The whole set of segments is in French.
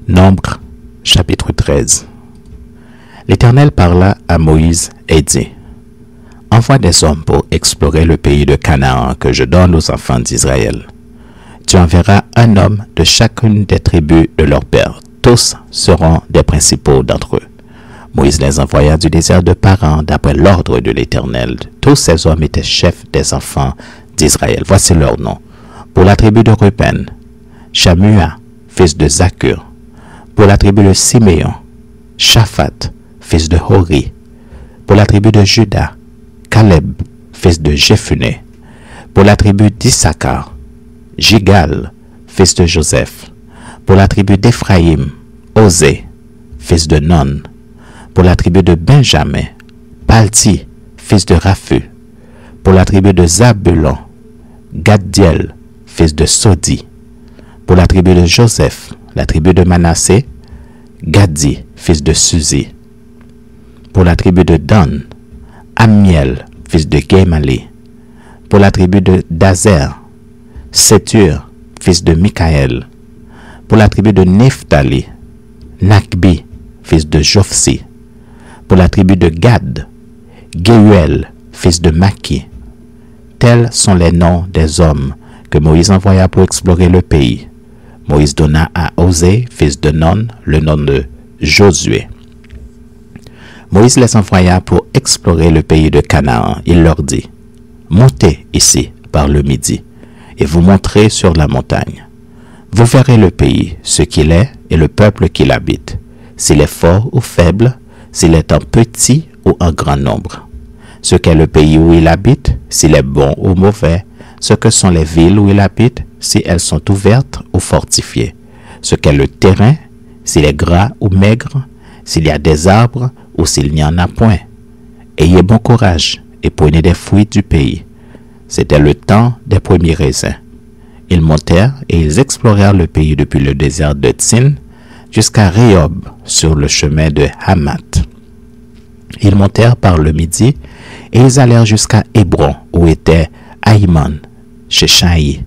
Nombre, chapitre 13. L'Éternel parla à Moïse et dit, « Envoie des hommes pour explorer le pays de Canaan que je donne aux enfants d'Israël. Tu enverras un homme de chacune des tribus de leur père. Tous seront des principaux d'entre eux. » Moïse les envoya du désert de Paran d'après l'ordre de l'Éternel. Tous ces hommes étaient chefs des enfants d'Israël. Voici leurs noms. Pour la tribu de Ruben, Shamua, fils de Zakur. Pour la tribu de Siméon, Shaphat, fils de Hori. Pour la tribu de Juda, Caleb, fils de Jephuné. Pour la tribu d'Issachar, Jigal, fils de Joseph. Pour la tribu d'Éphraïm, Osée, fils de Non. Pour la tribu de Benjamin, Palti, fils de Raphu. Pour la tribu de Zabulon, Gaddiel, fils de Sodi. Pour la tribu de Joseph, la tribu de Manassé, Gadi, fils de Suzi. Pour la tribu de Dan, Amiel, fils de Gemali. Pour la tribu de Dazer, Sétur, fils de Mikaël. Pour la tribu de Nephtali, Nakbi, fils de Jophsi. Pour la tribu de Gad, Gehuel, fils de Maki. Tels sont les noms des hommes que Moïse envoya pour explorer le pays. Moïse donna à Osée, fils de Non, le nom de Josué. Moïse les envoya pour explorer le pays de Canaan. Il leur dit, « Montez ici par le midi, et vous monterez sur la montagne. Vous verrez le pays, ce qu'il est, et le peuple qui l'habite, s'il est fort ou faible, s'il est en petit ou en grand nombre. Ce qu'est le pays où il habite, s'il est bon ou mauvais, ce que sont les villes où il habite, si elles sont ouvertes ou fortifiées, ce qu'est le terrain, s'il est gras ou maigre, s'il y a des arbres ou s'il n'y en a point. Ayez bon courage et prenez des fruits du pays. » C'était le temps des premiers raisins. Ils montèrent et ils explorèrent le pays depuis le désert de Tsin jusqu'à Rehob sur le chemin de Hamath. Ils montèrent par le midi et ils allèrent jusqu'à Hébron où étaient Ahiman, Sheshaï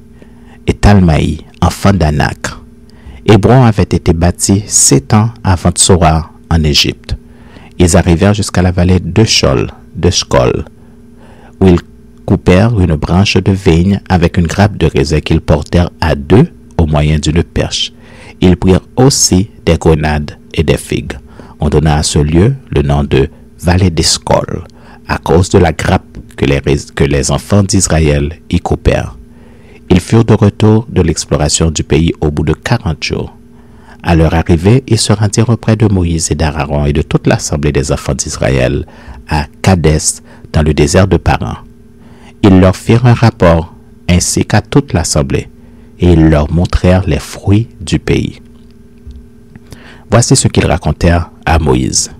et Talmaï, enfants d'Anak. Hébron avait été bâti 7 ans avant Tsoar en Égypte. Ils arrivèrent jusqu'à la vallée de Shkol, où ils coupèrent une branche de vigne avec une grappe de raisin qu'ils portèrent à deux au moyen d'une perche. Ils prirent aussi des grenades et des figues. On donna à ce lieu le nom de vallée d'Eshcol, à cause de la grappe que les enfants d'Israël y coupèrent. Ils furent de retour de l'exploration du pays au bout de 40 jours. À leur arrivée, ils se rendirent auprès de Moïse et d'Aaron et de toute l'assemblée des enfants d'Israël à Kadès, dans le désert de Paran. Ils leur firent un rapport, ainsi qu'à toute l'assemblée, et ils leur montrèrent les fruits du pays. Voici ce qu'ils racontèrent à Moïse.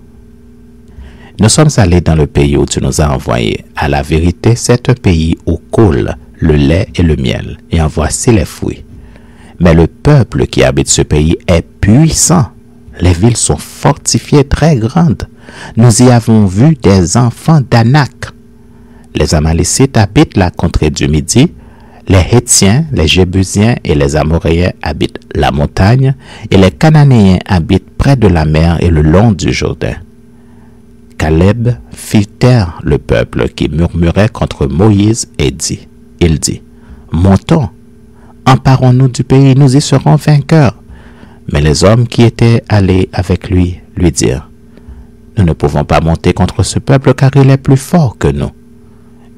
« Nous sommes allés dans le pays où tu nous as envoyés. À la vérité, c'est un pays où coule le lait et le miel, et en voici les fruits. Mais le peuple qui habite ce pays est puissant. Les villes sont fortifiées très grandes. Nous y avons vu des enfants d'Anak. Les Amalécites habitent la contrée du Midi. Les Hétiens, les Jébusiens et les Amoréens habitent la montagne. Et les Cananéens habitent près de la mer et le long du Jourdain. » Caleb fit taire le peuple qui murmurait contre Moïse et dit, « Montons, emparons-nous du pays, nous y serons vainqueurs. » Mais les hommes qui étaient allés avec lui dirent, « Nous ne pouvons pas monter contre ce peuple car il est plus fort que nous. »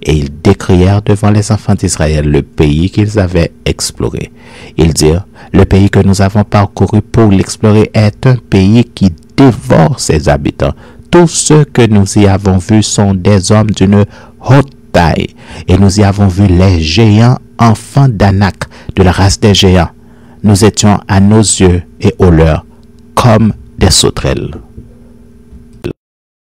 Et ils décrièrent devant les enfants d'Israël le pays qu'ils avaient exploré. Ils dirent, « Le pays que nous avons parcouru pour l'explorer est un pays qui dévore ses habitants. Tous ceux que nous y avons vus sont des hommes d'une haute taille, et nous y avons vu les géants enfants d'Anak, de la race des géants. Nous étions à nos yeux et aux leurs comme des sauterelles. »